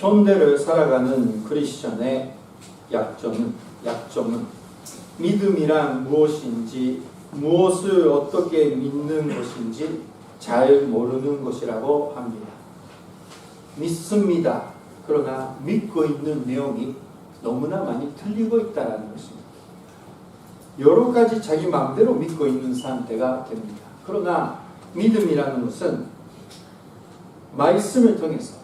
현대를 살아가는 크리스천의 약점은 믿음이란 무엇인지, 무엇을 어떻게 믿는 것인지 잘 모르는 것이라고 합니다. 믿습니다. 그러나 믿고 있는 내용이 너무나 많이 틀리고 있다는 것입니다. 여러 가지 자기 마음대로 믿고 있는 상태가 됩니다. 그러나 믿음이라는 것은 말씀을 통해서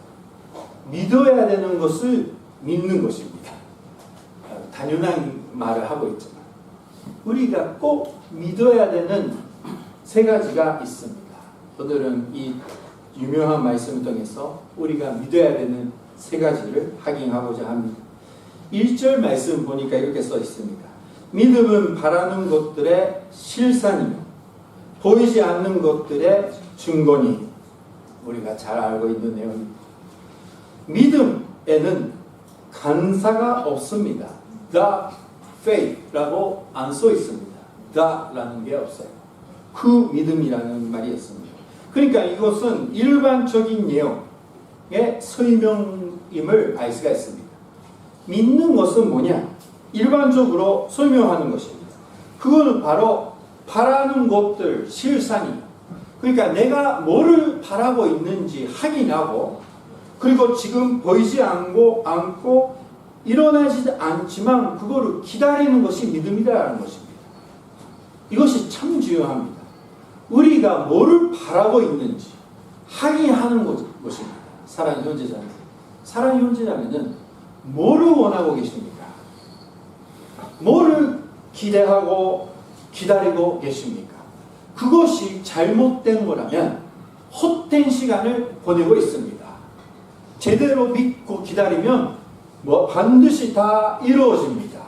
믿어야 되는 것을 믿는 것입니다. 당연한 말을 하고 있지만 우리가 꼭 믿어야 되는 세 가지가 있습니다. 오늘은 이 유명한 말씀을 통해서 우리가 믿어야 되는 세 가지를 확인하고자 합니다. 1절 말씀 보니까 이렇게 써 있습니다. 믿음은 바라는 것들의 실산이며 보이지 않는 것들의 증거니. 우리가 잘 알고 있는 내용입니다. 믿음에는 간사가 없습니다. The faith라고 안 써 있습니다. the라는 게 없어요. 그 믿음이라는 말이 있습니다. 그러니까 이것은 일반적인 내용의 설명임을 알 수가 있습니다. 믿는 것은 뭐냐? 일반적으로 설명하는 것입니다. 그거는 바로 바라는 것들, 실상이에요. 그러니까 내가 뭐를 바라고 있는지 확인하고, 그리고 지금 보이지 않고 일어나지 않지만 그거를 기다리는 것이 믿음이라는 것입니다. 이것이 참 중요합니다. 우리가 뭐를 바라고 있는지 확인하는 것입니다. 사랑의 형제자매. 사랑의 형제자매는 뭐를 원하고 계십니까? 뭐를 기대하고 기다리고 계십니까? 그것이 잘못된 거라면 헛된 시간을 보내고 있습니다. 제대로 믿고 기다리면 반드시 다 이루어집니다.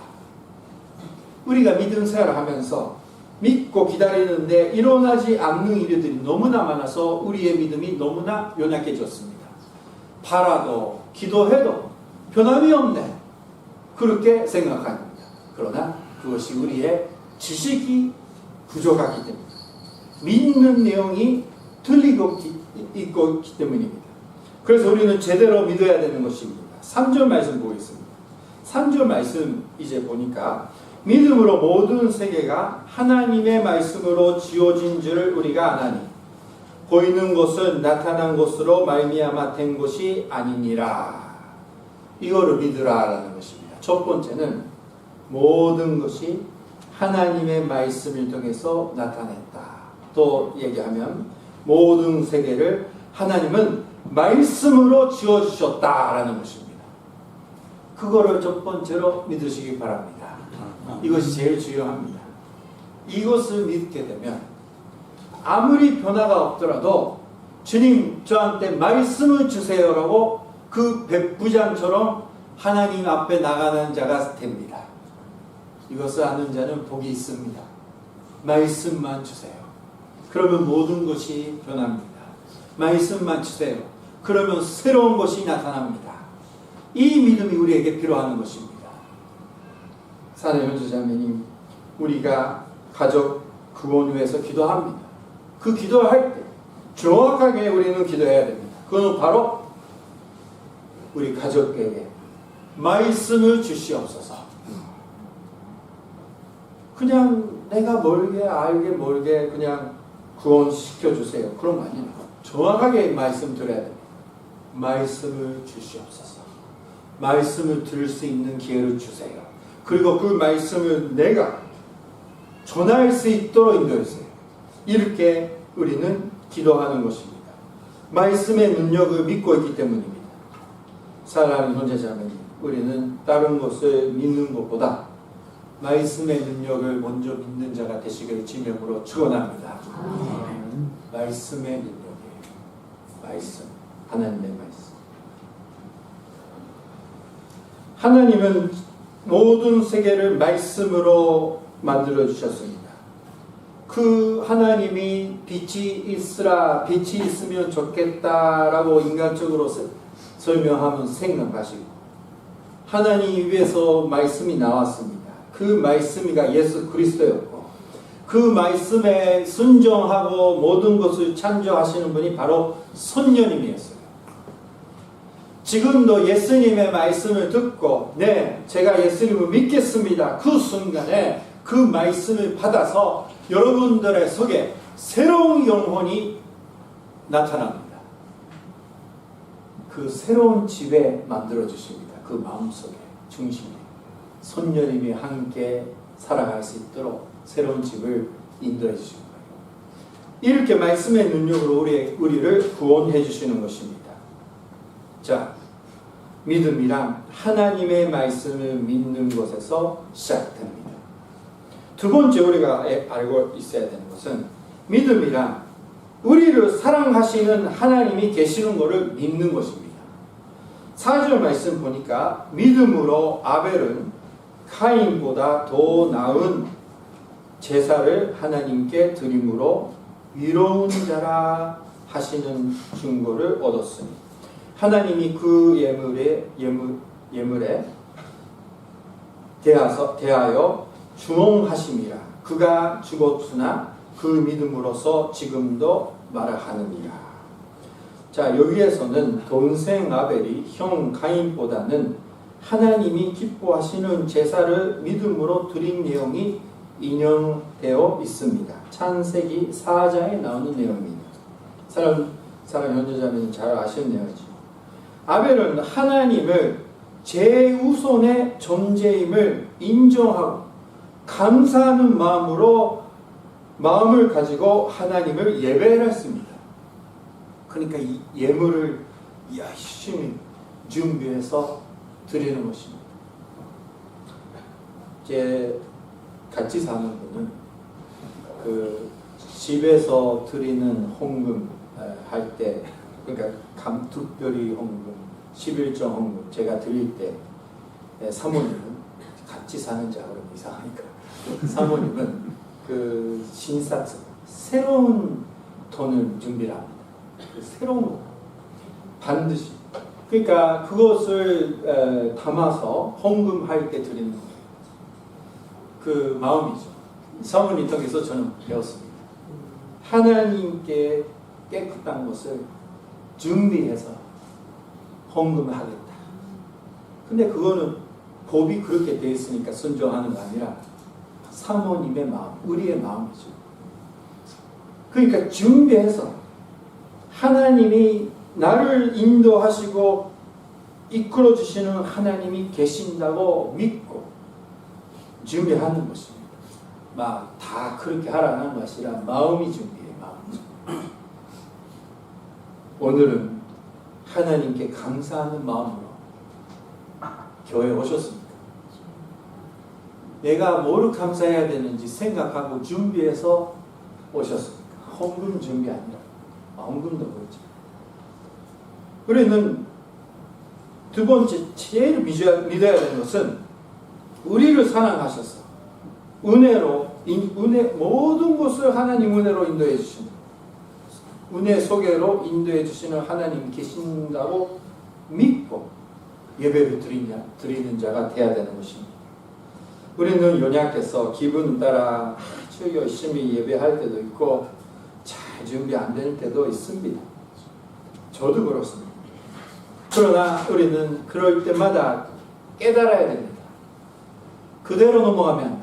우리가 믿음 생활을 하면서 믿고 기다리는데 일어나지 않는 일들이 너무나 많아서 우리의 믿음이 너무나 연약해졌습니다. 바라도 기도해도 변함이 없네. 그렇게 생각합니다. 그러나 그것이 우리의 지식이 부족하기 때문입니다. 믿는 내용이 틀리고 있기 때문입니다. 그래서 우리는 제대로 믿어야 되는 것입니다. 3절 말씀 보겠습니다. 3절 말씀 이제 보니까 믿음으로 모든 세계가 하나님의 말씀으로 지어진 줄 우리가 아나니 보이는 것은 나타난 것으로 말미암아 된 것이 아니니라. 이거를 믿으라라는 것입니다. 첫 번째는 모든 것이 하나님의 말씀을 통해서 나타냈다. 또 얘기하면 모든 세계를 하나님은 말씀으로 지어주셨다라는 것입니다. 그거를 첫 번째로 믿으시기 바랍니다. 이것이 제일 중요합니다. 이것을 믿게 되면 아무리 변화가 없더라도 주님 저한테 말씀을 주세요라고 그 백부장처럼 하나님 앞에 나가는 자가 됩니다. 이것을 아는 자는 복이 있습니다. 말씀만 주세요. 그러면 모든 것이 변합니다. 말씀만 주세요. 그러면 새로운 것이 나타납니다. 이 믿음이 우리에게 필요한 것입니다. 사랑하는 형제자매님, 우리가 가족 구원을 위해서 기도합니다. 그 기도할 때 정확하게 우리는 기도해야 됩니다. 그건 바로 우리 가족에게 말씀을 주시옵소서. 그냥 내가 알게 그냥 구원시켜주세요. 그런 거 아니에요. 정확하게 말씀 드려야 됩니다. 말씀을 주시옵소서. 말씀을 들을 수 있는 기회를 주세요. 그리고 그 말씀을 내가 전할 수 있도록 인도해주세요. 이렇게 우리는 기도하는 것입니다. 말씀의 능력을 믿고 있기 때문입니다. 사랑하는 형제자매님, 우리는 다른 것을 믿는 것보다 말씀의 능력을 먼저 믿는 자가 되시기를 주님으로 축원합니다. 말씀의 능력이에요. 말씀, 하나님의 말씀. 하나님은 모든 세계를 말씀으로 만들어 주셨습니다. 그 하나님이 빛이 있으면 좋겠다라고 인간적으로 설명하면 생각하시고, 하나님 위에서 말씀이 나왔습니다. 그 말씀이가 예수 그리스도였고, 그 말씀에 순종하고 모든 것을 창조하시는 분이 바로 성령님이었어요. 지금도 예수님의 말씀을 듣고 네, 제가 예수님을 믿겠습니다. 그 순간에 그 말씀을 받아서 여러분들의 속에 새로운 영혼이 나타납니다. 그 새로운 집에 만들어 주십니다. 그 마음속에 중심에 손녀님이 함께 살아갈 수 있도록 새로운 집을 인도해 주시는 거예요. 이렇게 말씀의 능력으로 우리를 구원해 주시는 것입니다. 자, 믿음이란 하나님의 말씀을 믿는 것에서 시작됩니다. 두 번째 우리가 알고 있어야 되는 것은 믿음이란 우리를 사랑하시는 하나님이 계시는 것을 믿는 것입니다. 4절 말씀 보니까 믿음으로 아벨은 카인보다 더 나은 제사를 하나님께 드림으로 위로운 자라 하시는 증거를 얻었으니 하나님이 그 예물에 대하여 주홍하심이라. 그가 죽었으나 그 믿음으로서 지금도 말하느니라. 자, 여기에서는 동생 아벨이 형 가인보다는 하나님이 기뻐하시는 제사를 믿음으로 드린 내용이 인용되어 있습니다. 창세기 4장에 나오는 내용입니다. 사랑 현주자매는 잘 아시는 내용이죠. 아벨은 하나님을 제우선의 존재임을 인정하고 감사하는 마음을 가지고 하나님을 예배했습니다. 그러니까 이 예물을 열심히 준비해서 드리는 것입니다. 제 같이 사는 분은 그 집에서 드리는 헌금 할 때, 그러니까 특별히 헌금, 11조 헌금 제가 드릴 때 사모님은 같이 사는 자 그러면 이상하니까 사모님은 그 신사적 새로운 돈을 준비를 합니다. 새로운 거 반드시, 그러니까 그것을 담아서 헌금할 때 드리는 거예요. 그 마음이죠. 사모님 통해서 저는 배웠습니다. 하나님께 깨끗한 것을 준비해서 헌금을 하겠다. 근데 그거는 법이 그렇게 되어 있으니까 순종하는 거 아니라 사모님의 마음, 우리의 마음이죠. 그러니까 준비해서 하나님이 나를 인도하시고 이끌어 주시는 하나님이 계신다고 믿고 준비하는 것입니다. 막 다 그렇게 하라는 것이라 마음이 준비해요. 마음. 오늘은 하나님께 감사하는 마음으로 교회에 오셨습니까? 내가 뭐를 감사해야 되는지 생각하고 준비해서 오셨습니까? 헌금 준비 아니라 헌금도 그렇죠. 우리는 두 번째 제일 믿어야 되는 것은 우리를 사랑하셔서 모든 것을 하나님 은혜로 인도해 주시는, 은혜 속에로 인도해 주시는 하나님 계신다고 믿고 예배를 드리는 자가 되어야 되는 것입니다. 우리는 연약해서 기분 따라 아주 열심히 예배할 때도 있고 잘 준비 안 되는 때도 있습니다. 저도 그렇습니다. 그러나 우리는 그럴 때마다 깨달아야 됩니다. 그대로 넘어가면 안 돼요.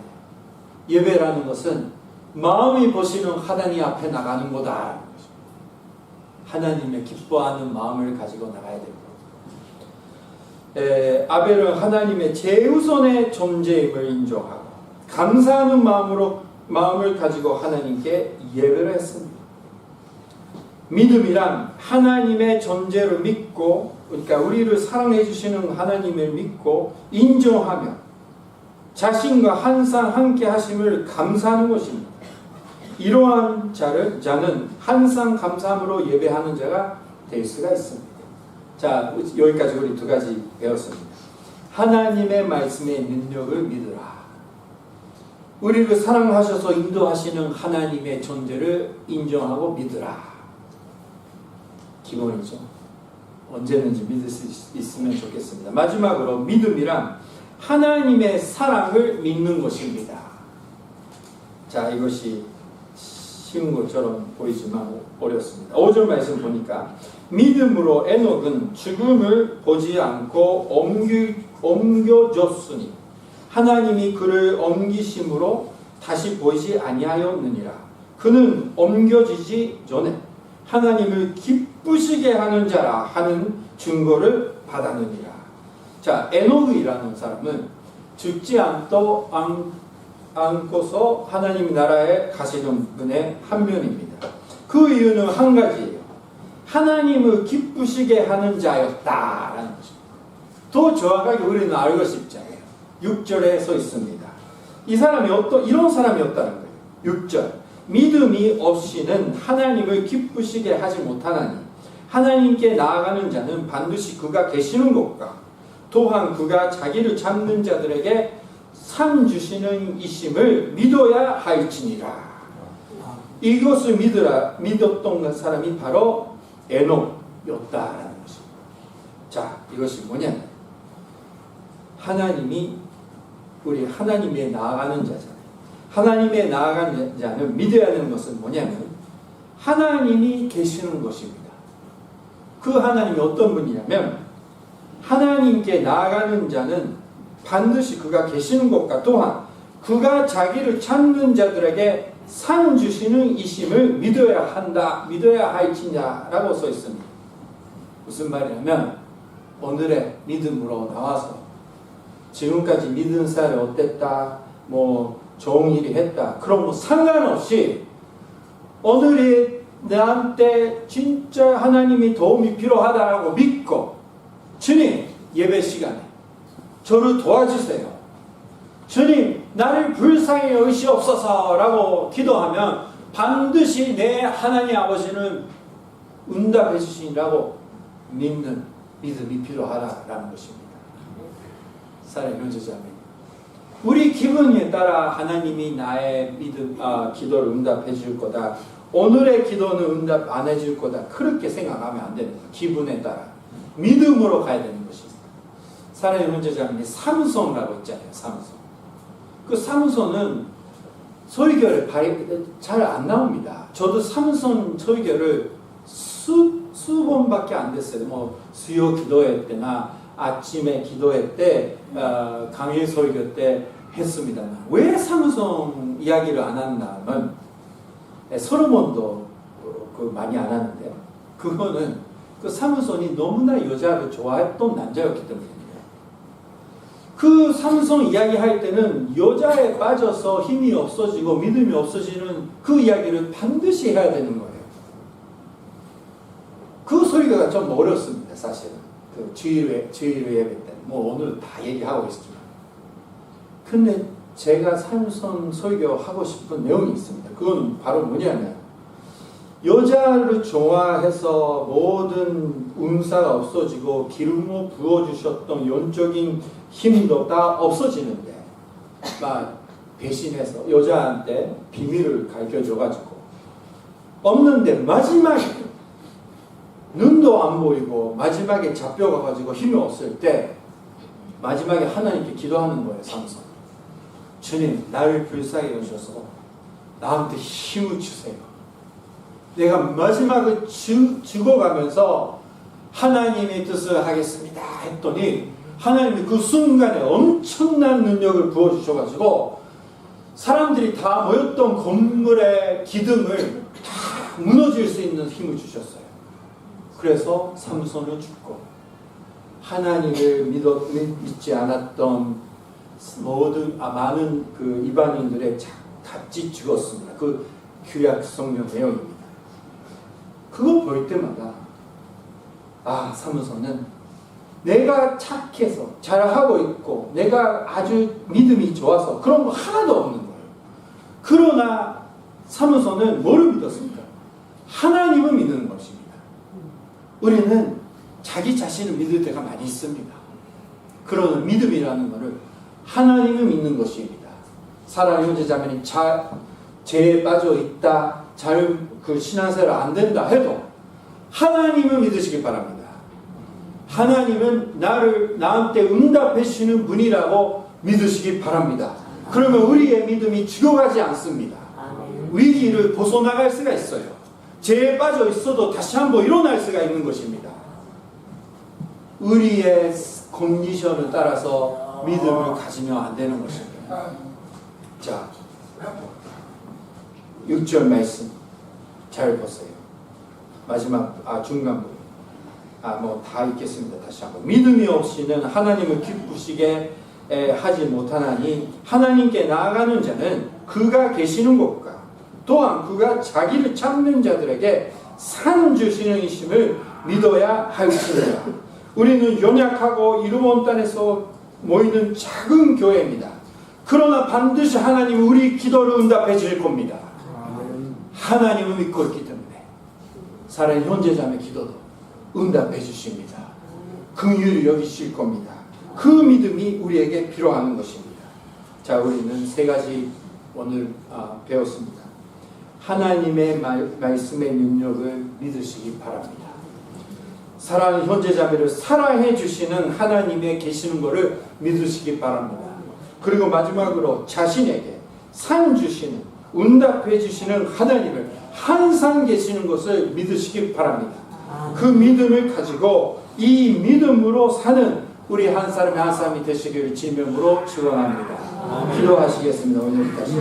예배라는 것은 마음이 보시는 하나님 앞에 나가는 거다. 하나님의 기뻐하는 마음을 가지고 나가야 됩니다. 아벨은 하나님의 제우선의 존재임을 인정하고 감사하는 마음을 가지고 하나님께 예배를 했습니다. 믿음이란 하나님의 존재를 믿고, 그러니까 우리를 사랑해 주시는 하나님을 믿고 인정하며 자신과 항상 함께 하심을 감사하는 것입니다. 이러한 자는 항상 감사함으로 예배하는 자가 될 수가 있습니다. 자, 여기까지 우리 두 가지 배웠습니다. 하나님의 말씀의 능력을 믿으라. 우리를 사랑하셔서 인도하시는 하나님의 존재를 인정하고 믿으라. 기본이죠. 언제든지 믿을 수 있으면 좋겠습니다. 마지막으로 믿음이란 하나님의 사랑을 믿는 것입니다. 자, 이것이 쉬운 것처럼 보이지만 어렵습니다. 5절 말씀 보니까 믿음으로 에녹은 죽음을 보지 않고 옮겨졌으니 하나님이 그를 옮기심으로 다시 보이지 아니하였느니라. 그는 옮겨지지 전에 하나님을 기쁘시게 하는 자라 하는 증거를 받았느니라. 자, 에녹이라는 사람은 죽지 않고서 하나님 나라에 가시는 분의 한 면입니다. 그 이유는 한 가지예요. 하나님을 기쁘시게 하는 자였다라는 것입니다. 더 정확하게 우리는 알고 싶잖아요. 6절에 서 있습니다. 이 사람이 이런 사람이었다는 거예요. 6절. 믿음이 없이는 하나님을 기쁘시게 하지 못하나니 하나님께 나아가는 자는 반드시 그가 계시는 곳과 또한 그가 자기를 찾는 자들에게 상 주시는 이심을 믿어야 할지니라. 이것을 믿었던 사람이 바로 에녹이었다라는 것입니다. 자, 이것이 뭐냐면 우리 하나님에 나아가는 자잖아요. 하나님에 나아가는 자는 믿어야 하는 것은 뭐냐면 하나님이 계시는 것입니다. 그 하나님이 어떤 분이냐면 하나님께 나아가는 자는 반드시 그가 계시는 것과 또한 그가 자기를 찾는 자들에게 상 주시는 이심을 믿어야 한다, 믿어야 할지냐라고 써 있습니다. 무슨 말이냐면 오늘의 믿음으로 나와서 지금까지 믿은 사람이 어땠다, 좋은 일이 했다, 그런 거 상관없이 오늘이 나한테 진짜 하나님이 도움이 필요하다라고 믿고 주님, 예배 시간에 저를 도와주세요. 주님, 나를 불쌍히 여기시옵소서라고 기도하면 반드시 내 하나님 아버지는 응답해 주시라고 믿는 믿음이 필요하다라는 것입니다. 사랑하는 형제자매, 우리 기분에 따라 하나님이 나의 기도를 응답해 줄 거다, 오늘의 기도는 응답 안 해줄 거다, 그렇게 생각하면 안 됩니다. 기분에 따라 믿음으로 가야 되는 것입니다. 사랑하는 형제자매, 삼손이라고 있잖아요. 그 삼손은 설교를 잘 안 나옵니다. 저도 삼손 설교를 수 번밖에 안 됐어요. 수요 기도회 때나 아침에 기도회 때, 강의 설교 때 했습니다만, 왜 삼손 이야기를 안 한다면, 솔로몬도 많이 안 하는데, 그거는 그 삼손이 너무나 여자를 좋아했던 남자였기 때문입니다. 그 삼손 이야기할 때는 여자에 빠져서 힘이 없어지고 믿음이 없어지는 그 이야기를 반드시 해야 되는 거예요. 그 소리가 좀 어렵습니다, 사실은. 그 주일 예배 때. 오늘 다 얘기하고 있지만. 근데 제가 삼손 설교하고 싶은 내용이 있습니다. 그건 바로 뭐냐면, 여자를 좋아해서 모든 은사가 없어지고 기름을 부어주셨던 영적인 힘도 다 없어지는데, 막 배신해서 여자한테 비밀을 가르쳐줘가지고 없는데 마지막에 눈도 안 보이고 마지막에 잡혀가가지고 힘이 없을 때 마지막에 하나님께 기도하는 거예요. 삼손, 주님, 나를 불쌍히 여기셔서 나한테 힘을 주세요. 내가 마지막에 죽어가면서 하나님의 뜻을 하겠습니다 했더니 하나님이 그 순간에 엄청난 능력을 부어주셔가지고 사람들이 다 모였던 건물의 기둥을 다 무너질 수 있는 힘을 주셨어요. 그래서 삼손은 죽고 하나님을 믿지 않았던 많은 그 이방인들의 같이 죽었습니다. 그 구약 성경 내용입니다. 그거 볼 때마다 삼손은 내가 착해서 잘하고 있고 내가 아주 믿음이 좋아서 그런 거 하나도 없는 거예요. 그러나 삼손은 뭐를 믿었습니까? 하나님을 믿는 것입니다. 우리는 자기 자신을 믿을 때가 많이 있습니다. 그러나 믿음이라는 것을 하나님을 믿는 것입니다. 사랑하는 형제자매님, 죄에 빠져 있다, 그 신앙생활 안 된다 해도 하나님을 믿으시기 바랍니다. 하나님은 나한테 응답해 주시는 분이라고 믿으시기 바랍니다. 그러면 우리의 믿음이 죽어가지 않습니다. 위기를 벗어나갈 수가 있어요. 죄에 빠져 있어도 다시 한번 일어날 수가 있는 것입니다. 우리의 컨디션을 따라서 믿음을 가지면 안 되는 것입니다. 자, 6절 말씀 잘 보세요. 마지막 중간 부분. 다 읽겠습니다. 다시 한번. 믿음이 없이는 하나님을 기쁘시게 하지 못하나니 하나님께 나아가는 자는 그가 계시는 곳과 또한 그가 자기를 찾는 자들에게 산 주시는 이심을 믿어야 할지니라. 우리는 연약하고 이루어온 땅에서 모이는 작은 교회입니다. 그러나 반드시 하나님 우리 기도를 응답해 주실 겁니다. 하나님을 믿고 있기 때문에 살아있는 현재자의 기도도 응답해 주십니다. 긍휼히 여기실 겁니다. 그 믿음이 우리에게 필요한 것입니다. 자, 우리는 세 가지 오늘 배웠습니다. 하나님의 말씀의 능력을 믿으시기 바랍니다. 사랑하는 현재자매를 사랑해 주시는 하나님의 계시는 것을 믿으시기 바랍니다. 그리고 마지막으로 자신에게 상 주시는, 응답해 주시는 하나님을 항상 계시는 것을 믿으시기 바랍니다. 그 믿음을 가지고 이 믿음으로 사는 우리 한 사람이 한 사람이 되시기를 지명으로 축원합니다. 기도하시겠습니다. 오늘 여기까지.